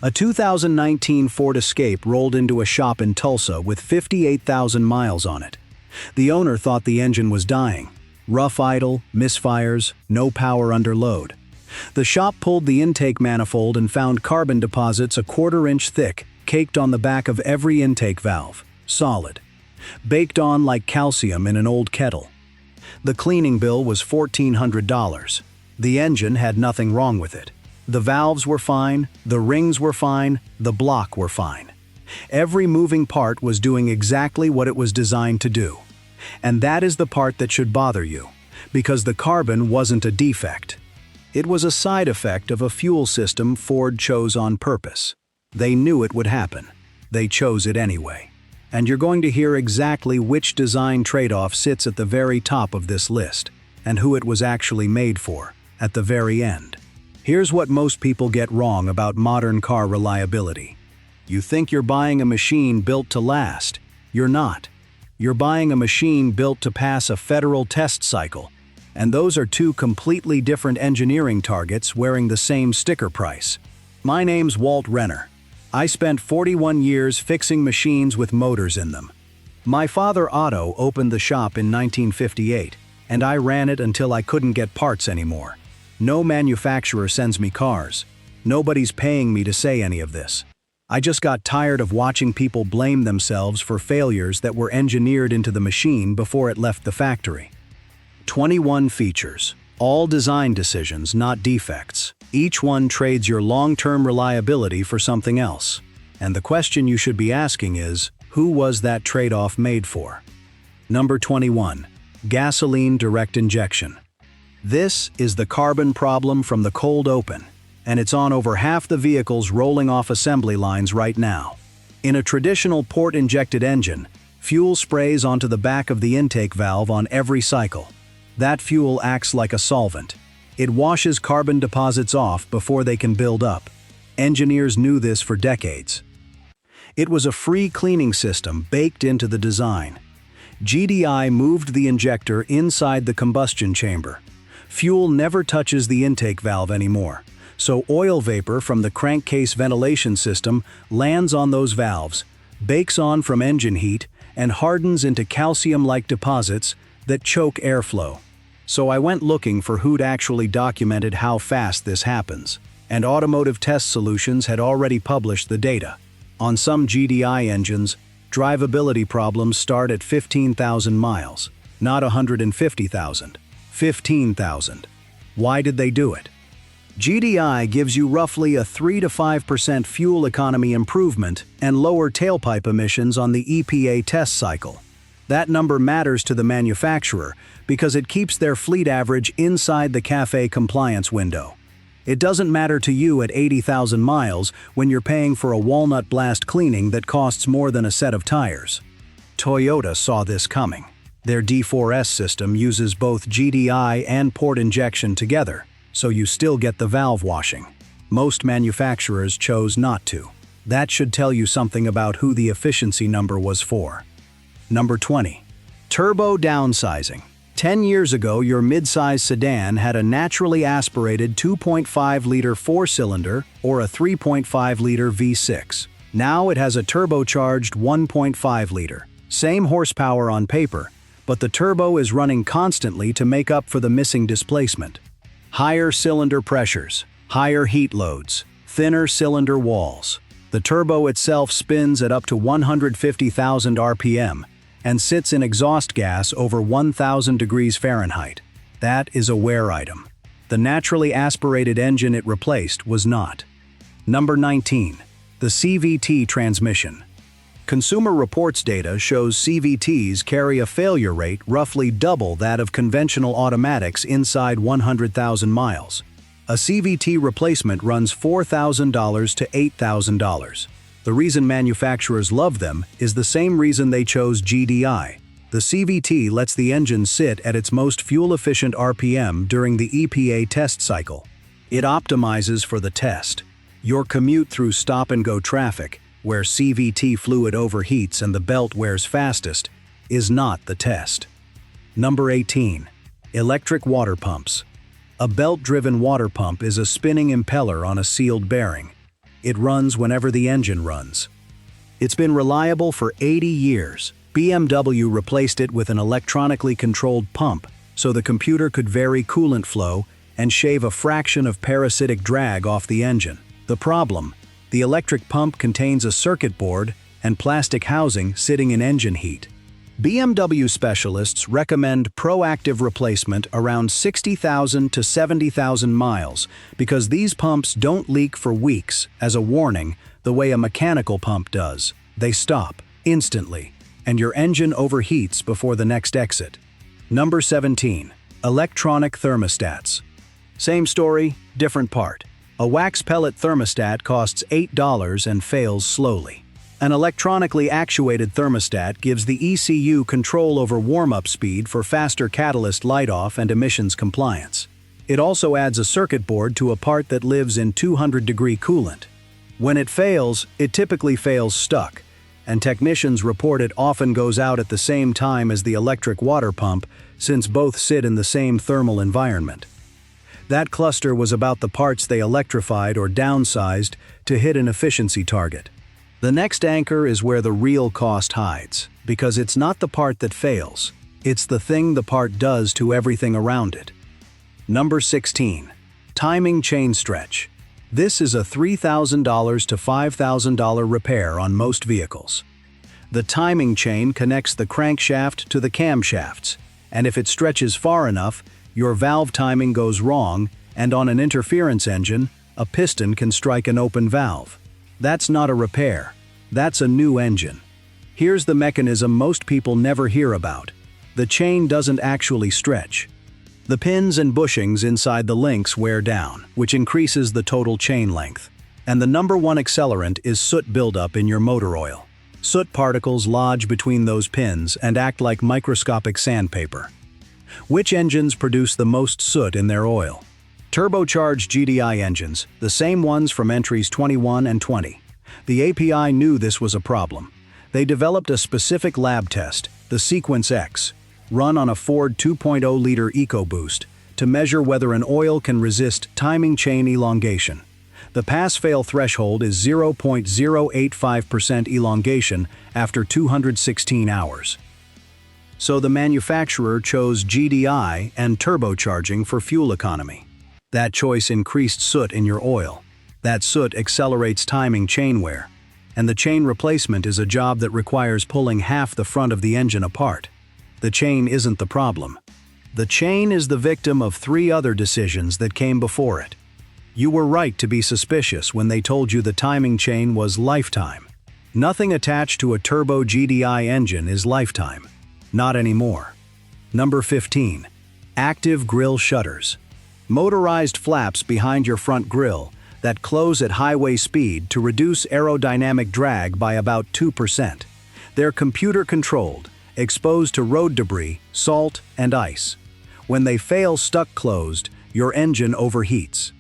A 2019 Ford Escape rolled into a shop in Tulsa with 58,000 miles on it. The owner thought the engine was dying. Rough idle, misfires, no power under load. The shop pulled the intake manifold and found carbon deposits a quarter-inch thick, caked on the back of every intake valve, solid. Baked on like calcium in an old kettle. The cleaning bill was $1,400. The engine had nothing wrong with it. The valves were fine, the rings were fine, the block were fine. Every moving part was doing exactly what it was designed to do. And that is the part that should bother you, because the carbon wasn't a defect. It was a side effect of a fuel system Ford chose on purpose. They knew it would happen. They chose it anyway. And you're going to hear exactly which design trade-off sits at the very top of this list, and who it was actually made for, at the very end. Here's what most people get wrong about modern car reliability. You think you're buying a machine built to last. You're not. You're buying a machine built to pass a federal test cycle, and those are two completely different engineering targets wearing the same sticker price. My name's Walt Renner. I spent 41 years fixing machines with motors in them. My father Otto opened the shop in 1958, and I ran it until I couldn't get parts anymore. No manufacturer sends me cars. Nobody's paying me to say any of this. I just got tired of watching people blame themselves for failures that were engineered into the machine before it left the factory. 21 features. All design decisions, not defects. Each one trades your long-term reliability for something else. And the question you should be asking is, who was that trade-off made for? Number 21. Gasoline direct injection. This is the carbon problem from the cold open, and it's on over half the vehicles rolling off assembly lines right now. In a traditional port-injected engine, fuel sprays onto the back of the intake valve on every cycle. That fuel acts like a solvent. It washes carbon deposits off before they can build up. Engineers knew this for decades. It was a free cleaning system baked into the design. GDI moved the injector inside the combustion chamber. Fuel never touches the intake valve anymore, so oil vapor from the crankcase ventilation system lands on those valves, bakes on from engine heat, and hardens into calcium-like deposits that choke airflow. So I went looking for who'd actually documented how fast this happens, and Automotive Test Solutions had already published the data. On some GDI engines, drivability problems start at 15,000 miles, not 150,000. 15,000. Why did they do it? GDI gives you roughly a 3 to 5% fuel economy improvement and lower tailpipe emissions on the EPA test cycle. That number matters to the manufacturer because it keeps their fleet average inside the CAFE compliance window. It doesn't matter to you at 80,000 miles when you're paying for a walnut blast cleaning that costs more than a set of tires. Toyota saw this coming. Their D4S system uses both GDI and port injection together, so you still get the valve washing. Most manufacturers chose not to. That should tell you something about who the efficiency number was for. Number 20. Turbo downsizing. 10 years ago, your midsize sedan had a naturally aspirated 2.5-liter four-cylinder or a 3.5-liter V6. Now it has a turbocharged 1.5-liter. Same horsepower on paper, but the turbo is running constantly to make up for the missing displacement. Higher cylinder pressures, higher heat loads, thinner cylinder walls. The turbo itself spins at up to 150,000 RPM and sits in exhaust gas over 1,000 degrees Fahrenheit. That is a wear item. The naturally aspirated engine it replaced was not. Number 19. The CVT transmission. Consumer Reports data shows CVTs carry a failure rate roughly double that of conventional automatics inside 100,000 miles. A CVT replacement runs $4,000 to $8,000. The reason manufacturers love them is the same reason they chose GDI. The CVT lets the engine sit at its most fuel-efficient RPM during the EPA test cycle. It optimizes for the test. Your commute through stop-and-go traffic, where CVT fluid overheats and the belt wears fastest, is not the test. Number 18. Electric water pumps. A belt-driven water pump is a spinning impeller on a sealed bearing. It runs whenever the engine runs. It's been reliable for 80 years. BMW replaced it with an electronically controlled pump, so the computer could vary coolant flow and shave a fraction of parasitic drag off the engine. The problem: the electric pump contains a circuit board and plastic housing sitting in engine heat. BMW specialists recommend proactive replacement around 60,000 to 70,000 miles because these pumps don't leak for weeks as a warning the way a mechanical pump does. They stop instantly, and your engine overheats before the next exit. Number 17. Electronic thermostats. Same story, different part. A wax pellet thermostat costs $8 and fails slowly. An electronically actuated thermostat gives the ECU control over warm-up speed for faster catalyst light-off and emissions compliance. It also adds a circuit board to a part that lives in 200-degree coolant. When it fails, it typically fails stuck, and technicians report it often goes out at the same time as the electric water pump, since both sit in the same thermal environment. That cluster was about the parts they electrified or downsized to hit an efficiency target. The next anchor is where the real cost hides, because it's not the part that fails, it's the thing the part does to everything around it. Number 16. Timing chain stretch. This is a $3,000 to $5,000 repair on most vehicles. The timing chain connects the crankshaft to the camshafts, and if it stretches far enough, your valve timing goes wrong, and on an interference engine, a piston can strike an open valve. That's not a repair. That's a new engine. Here's the mechanism most people never hear about. The chain doesn't actually stretch. The pins and bushings inside the links wear down, which increases the total chain length. And the number one accelerant is soot buildup in your motor oil. Soot particles lodge between those pins and act like microscopic sandpaper. Which engines produce the most soot in their oil? Turbocharged GDI engines, the same ones from entries 21 and 20. The API knew this was a problem. They developed a specific lab test, the Sequence X, run on a Ford 2.0-liter EcoBoost, to measure whether an oil can resist timing chain elongation. The pass-fail threshold is 0.085% elongation after 216 hours. So the manufacturer chose GDI and turbocharging for fuel economy. That choice increased soot in your oil. That soot accelerates timing chain wear. And the chain replacement is a job that requires pulling half the front of the engine apart. The chain isn't the problem. The chain is the victim of 3 other decisions that came before it. You were right to be suspicious when they told you the timing chain was lifetime. Nothing attached to a turbo GDI engine is lifetime. Not anymore. Number 15. Active grille shutters. Motorized flaps behind your front grille that close at highway speed to reduce aerodynamic drag by about 2%. They're computer-controlled, exposed to road debris, salt, and ice. When they fail stuck closed, your engine overheats.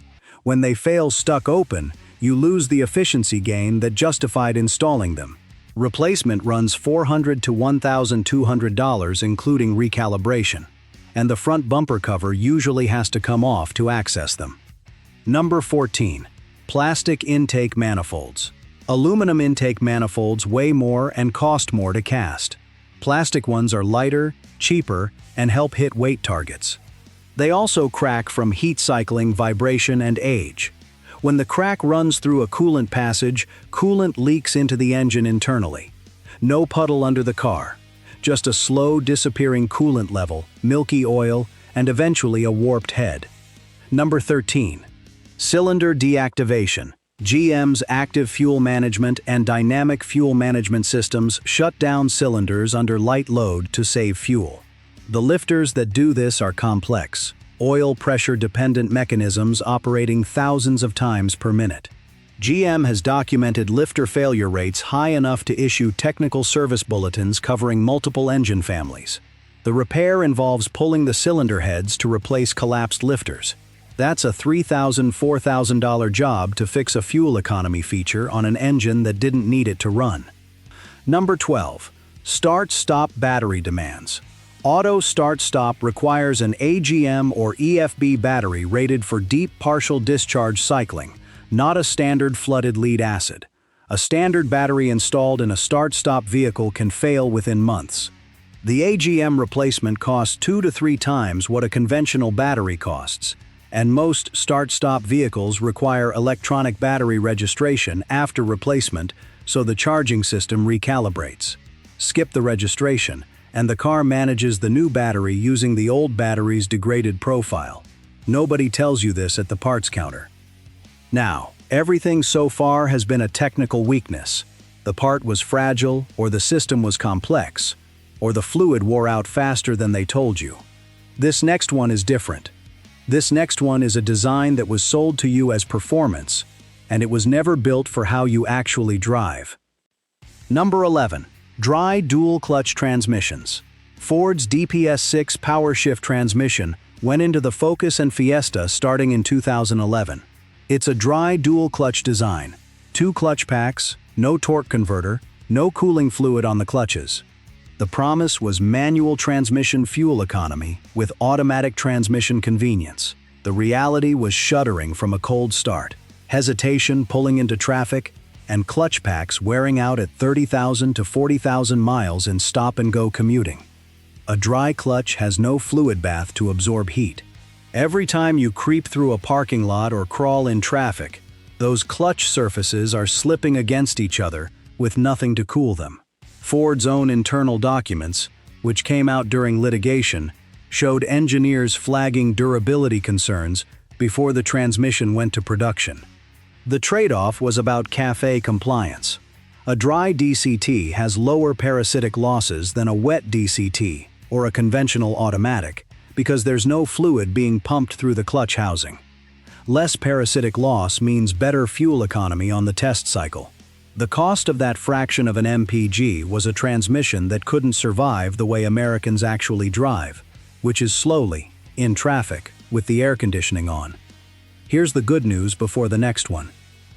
When they fail stuck open, you lose the efficiency gain that justified installing them. Replacement runs $400 to $1,200 including recalibration, and the front bumper cover usually has to come off to access them. Number 14. Plastic intake manifolds. Aluminum intake manifolds weigh more and cost more to cast. Plastic ones are lighter, cheaper, and help hit weight targets. They also crack from heat cycling, vibration, and age. When the crack runs through a coolant passage, coolant leaks into the engine internally. No puddle under the car. Just a slow disappearing coolant level, milky oil, and eventually a warped head. Number 13. Cylinder deactivation. GM's active fuel management and dynamic fuel management systems shut down cylinders under light load to save fuel. The lifters that do this are complex, oil pressure-dependent mechanisms operating thousands of times per minute. GM has documented lifter failure rates high enough to issue technical service bulletins covering multiple engine families. The repair involves pulling the cylinder heads to replace collapsed lifters. That's a $3,000 to $4,000 job to fix a fuel economy feature on an engine that didn't need it to run. Number 12. Start-stop battery demands. Auto start-stop requires an AGM or EFB battery rated for deep partial discharge cycling, not a standard flooded lead acid. A standard battery installed in a start-stop vehicle can fail within months. The AGM replacement costs 2 to 3 times what a conventional battery costs, and most start-stop vehicles require electronic battery registration after replacement so the charging system recalibrates. Skip the registration, and the car manages the new battery using the old battery's degraded profile. Nobody tells you this at the parts counter. Now, everything so far has been a technical weakness. The part was fragile, or the system was complex, or the fluid wore out faster than they told you. This next one is different. This next one is a design that was sold to you as performance, and it was never built for how you actually drive. Number 11. Dry dual-clutch transmissions. Ford's DPS-6 PowerShift transmission went into the Focus and Fiesta starting in 2011. It's a dry dual-clutch design. 2 clutch packs, no torque converter, no cooling fluid on the clutches. The promise was manual transmission fuel economy with automatic transmission convenience. The reality was shuddering from a cold start, hesitation pulling into traffic, and clutch packs wearing out at 30,000 to 40,000 miles in stop-and-go commuting. A dry clutch has no fluid bath to absorb heat. Every time you creep through a parking lot or crawl in traffic, those clutch surfaces are slipping against each other with nothing to cool them. Ford's own internal documents, which came out during litigation, showed engineers flagging durability concerns before the transmission went to production. The trade-off was about CAFE compliance. A dry DCT has lower parasitic losses than a wet DCT or a conventional automatic because there's no fluid being pumped through the clutch housing. Less parasitic loss means better fuel economy on the test cycle. The cost of that fraction of an MPG was a transmission that couldn't survive the way Americans actually drive, which is slowly, in traffic, with the air conditioning on. Here's the good news before the next one.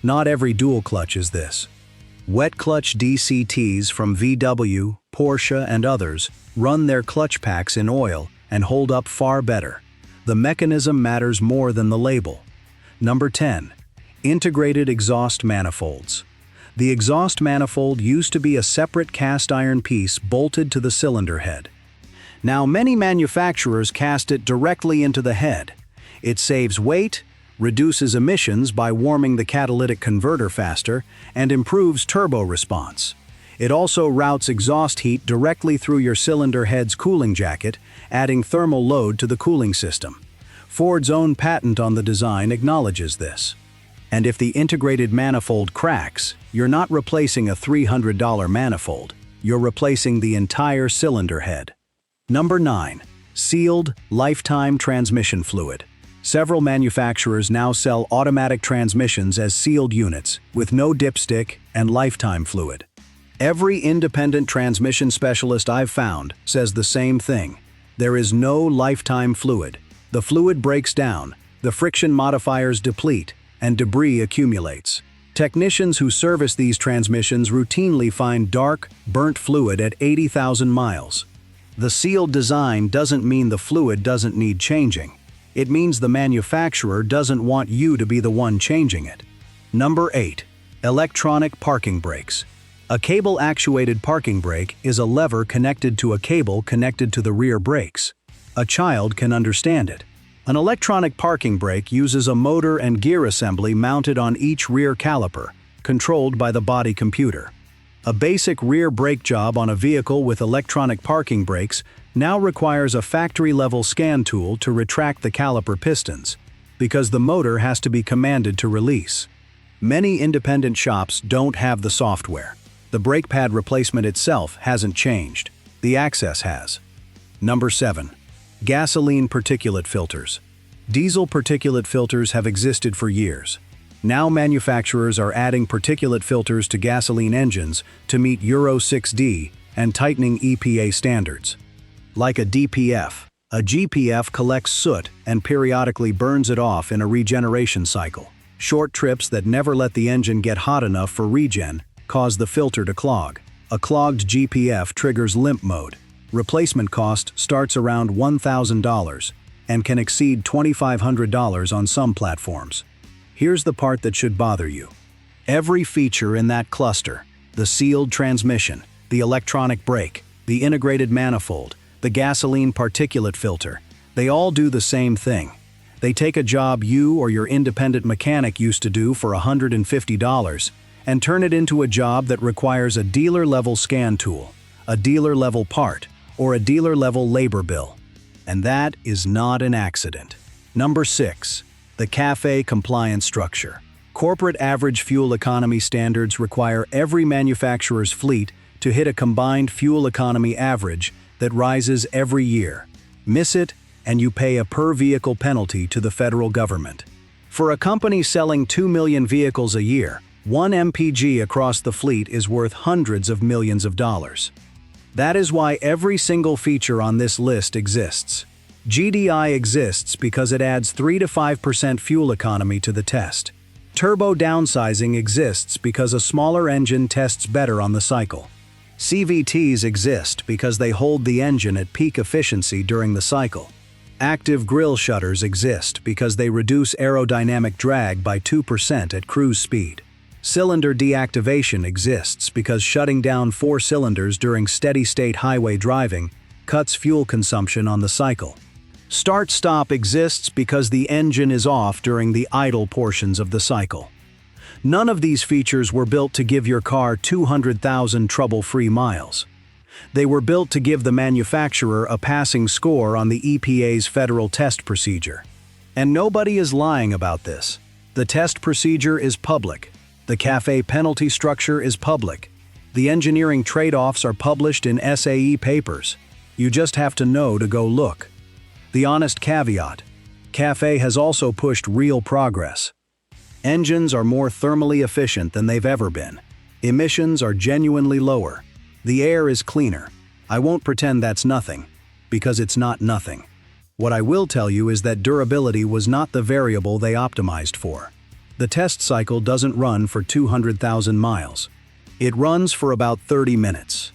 Not every dual clutch is this. Wet clutch DCTs from VW, Porsche, and others run their clutch packs in oil and hold up far better. The mechanism matters more than the label. Number 10. Integrated exhaust manifolds. The exhaust manifold used to be a separate cast iron piece bolted to the cylinder head. Now many manufacturers cast it directly into the head. It saves weight, reduces emissions by warming the catalytic converter faster, and improves turbo response. It also routes exhaust heat directly through your cylinder head's cooling jacket, adding thermal load to the cooling system. Ford's own patent on the design acknowledges this. And if the integrated manifold cracks, you're not replacing a $300 manifold, you're replacing the entire cylinder head. Number 9. Sealed, lifetime transmission fluid. Several manufacturers now sell automatic transmissions as sealed units, with no dipstick and lifetime fluid. Every independent transmission specialist I've found says the same thing. There is no lifetime fluid. The fluid breaks down, the friction modifiers deplete, and debris accumulates. Technicians who service these transmissions routinely find dark, burnt fluid at 80,000 miles. The sealed design doesn't mean the fluid doesn't need changing. It means the manufacturer doesn't want you to be the one changing it. Number 8. Electronic parking brakes. A cable-actuated parking brake is a lever connected to a cable connected to the rear brakes. A child can understand it. An electronic parking brake uses a motor and gear assembly mounted on each rear caliper, controlled by the body computer. A basic rear brake job on a vehicle with electronic parking brakes now requires a factory-level scan tool to retract the caliper pistons, because the motor has to be commanded to release. Many independent shops don't have the software. The brake pad replacement itself hasn't changed. The access has. Number 7. Gasoline particulate filters. Diesel particulate filters have existed for years. Now manufacturers are adding particulate filters to gasoline engines to meet Euro 6D and tightening EPA standards. Like a DPF, a GPF collects soot and periodically burns it off in a regeneration cycle. Short trips that never let the engine get hot enough for regen cause the filter to clog. A clogged GPF triggers limp mode. Replacement cost starts around $1,000 and can exceed $2,500 on some platforms. Here's the part that should bother you. Every feature in that cluster, the sealed transmission, the electronic brake, the integrated manifold, the gasoline particulate filter, they all do the same thing. They take a job you or your independent mechanic used to do for $150 and turn it into a job that requires a dealer-level scan tool, a dealer-level part, or a dealer-level labor bill. And that is not an accident. Number 6. The CAFE compliance structure. Corporate average fuel economy standards require every manufacturer's fleet to hit a combined fuel economy average that rises every year. Miss it, and you pay a per-vehicle penalty to the federal government. For a company selling 2 million vehicles a year, 1 MPG across the fleet is worth hundreds of millions of dollars. That is why every single feature on this list exists. GDI exists because it adds 3 to 5% fuel economy to the test. Turbo downsizing exists because a smaller engine tests better on the cycle. CVTs exist because they hold the engine at peak efficiency during the cycle. Active grille shutters exist because they reduce aerodynamic drag by 2% at cruise speed. Cylinder deactivation exists because shutting down 4 cylinders during steady-state highway driving cuts fuel consumption on the cycle. Start-stop exists because the engine is off during the idle portions of the cycle. None of these features were built to give your car 200,000 trouble-free miles. They were built to give the manufacturer a passing score on the EPA's federal test procedure. And nobody is lying about this. The test procedure is public. The CAFE penalty structure is public. The engineering trade-offs are published in SAE papers. You just have to know to go look. The honest caveat: CAFE has also pushed real progress. Engines are more thermally efficient than they've ever been. Emissions are genuinely lower. The air is cleaner. I won't pretend that's nothing, because it's not nothing. What I will tell you is that durability was not the variable they optimized for. The test cycle doesn't run for 200,000 miles. It runs for about 30 minutes.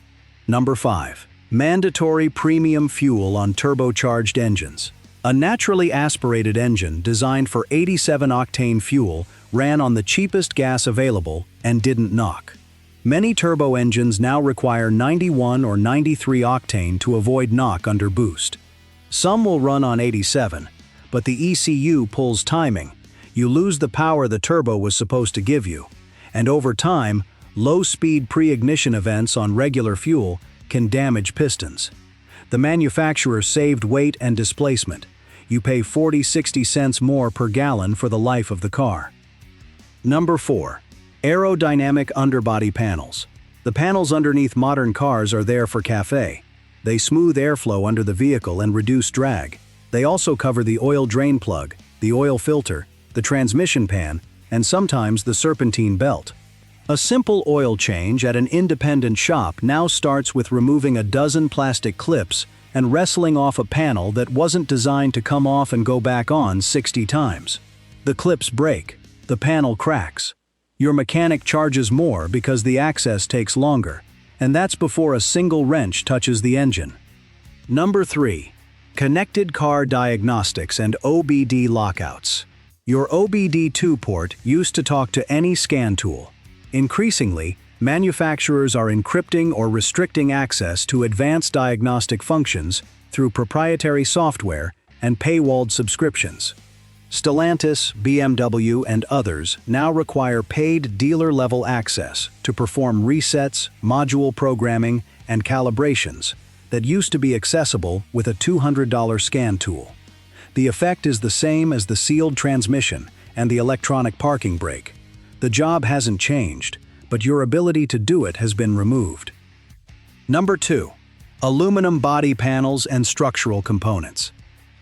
Number 5. Mandatory premium fuel on turbocharged engines. A naturally aspirated engine designed for 87-octane fuel ran on the cheapest gas available and didn't knock. Many turbo engines now require 91 or 93 octane to avoid knock under boost. Some will run on 87, but the ECU pulls timing. You lose the power the turbo was supposed to give you, and over time, low-speed pre-ignition events on regular fuel can damage pistons. The manufacturer saved weight and displacement. You pay 40-60 cents more per gallon for the life of the car. Number 4. Aerodynamic underbody panels. The panels underneath modern cars are there for CAFE. They smooth airflow under the vehicle and reduce drag. They also cover the oil drain plug, the oil filter, the transmission pan, and sometimes the serpentine belt. A simple oil change at an independent shop now starts with removing a dozen plastic clips and wrestling off a panel that wasn't designed to come off and go back on 60 times. The clips break. The panel cracks. Your mechanic charges more because the access takes longer, and that's before a single wrench touches the engine. Number 3. Connected car diagnostics and OBD lockouts. Your OBD2 port used to talk to any scan tool. Increasingly, manufacturers are encrypting or restricting access to advanced diagnostic functions through proprietary software and paywalled subscriptions. Stellantis, BMW, and others now require paid dealer-level access to perform resets, module programming, and calibrations that used to be accessible with a $200 scan tool. The effect is the same as the sealed transmission and the electronic parking brake. The job hasn't changed, but your ability to do it has been removed. Number 2. Aluminum body panels and structural components.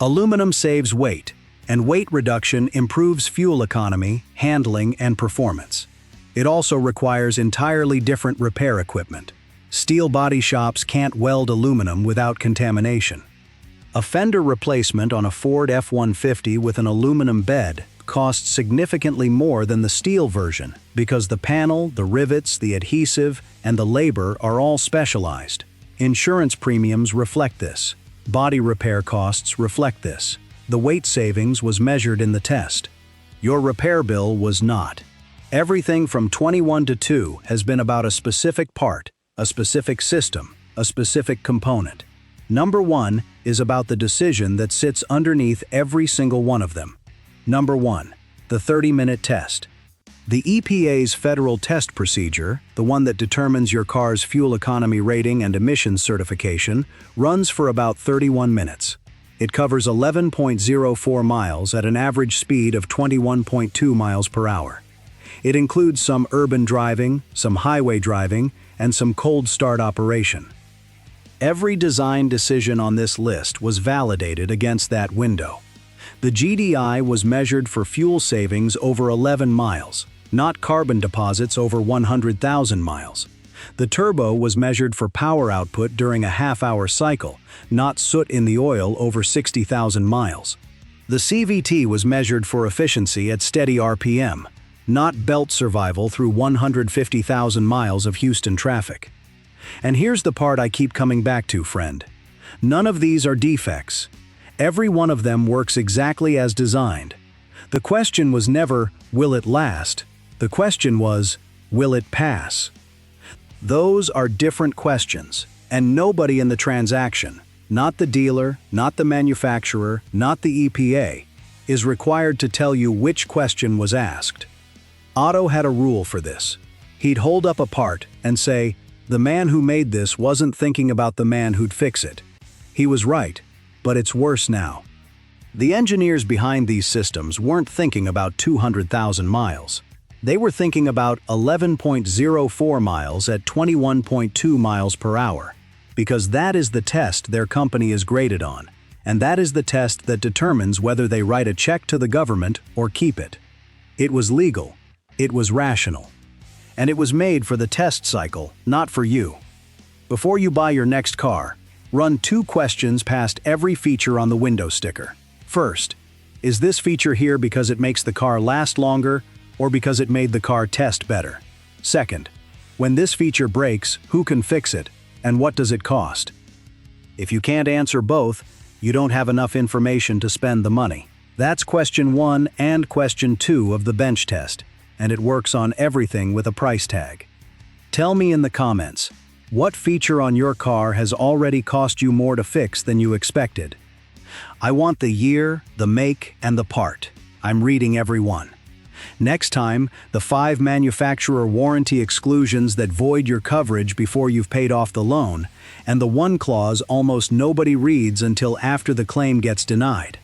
Aluminum saves weight, and weight reduction improves fuel economy, handling, and performance. It also requires entirely different repair equipment. Steel body shops can't weld aluminum without contamination. A fender replacement on a Ford F-150 with an aluminum bed costs significantly more than the steel version because the panel, the rivets, the adhesive, and the labor are all specialized. Insurance premiums reflect this. Body repair costs reflect this. The weight savings was measured in the test. Your repair bill was not. Everything from 21 to 2 has been about a specific part, a specific system, a specific component. Number 1 is about the decision that sits underneath every single one of them. Number 1, the 30-minute test. The EPA's federal test procedure, the one that determines your car's fuel economy rating and emissions certification, runs for about 31 minutes. It covers 11.04 miles at an average speed of 21.2 miles per hour. It includes some urban driving, some highway driving, and some cold start operation. Every design decision on this list was validated against that window. The GDI was measured for fuel savings over 11 miles, not carbon deposits over 100,000 miles. The turbo was measured for power output during a half-hour cycle, not soot in the oil over 60,000 miles. The CVT was measured for efficiency at steady RPM, not belt survival through 150,000 miles of Houston traffic. And here's the part I keep coming back to, friend. None of these are defects. Every one of them works exactly as designed. The question was never, will it last? The question was, will it pass? Those are different questions, and nobody in the transaction, not the dealer, not the manufacturer, not the EPA, is required to tell you which question was asked. Otto had a rule for this. He'd hold up a part and say, the man who made this wasn't thinking about the man who'd fix it. He was right, but it's worse now. The engineers behind these systems weren't thinking about 200,000 miles. They were thinking about 11.04 miles at 21.2 miles per hour, because that is the test their company is graded on, and that is the test that determines whether they write a check to the government or keep it. It was legal, it was rational, and it was made for the test cycle, not for you. Before you buy your next car, run 2 questions past every feature on the window sticker. First, is this feature here because it makes the car last longer or because it made the car test better? Second, when this feature breaks, who can fix it, and what does it cost? If you can't answer both, you don't have enough information to spend the money. That's question 1 and question 2 of the bench test, and it works on everything with a price tag. Tell me in the comments, what feature on your car has already cost you more to fix than you expected? I want the year, the make, and the part. I'm reading every one. Next time, the 5 manufacturer warranty exclusions that void your coverage before you've paid off the loan, and the 1 clause almost nobody reads until after the claim gets denied.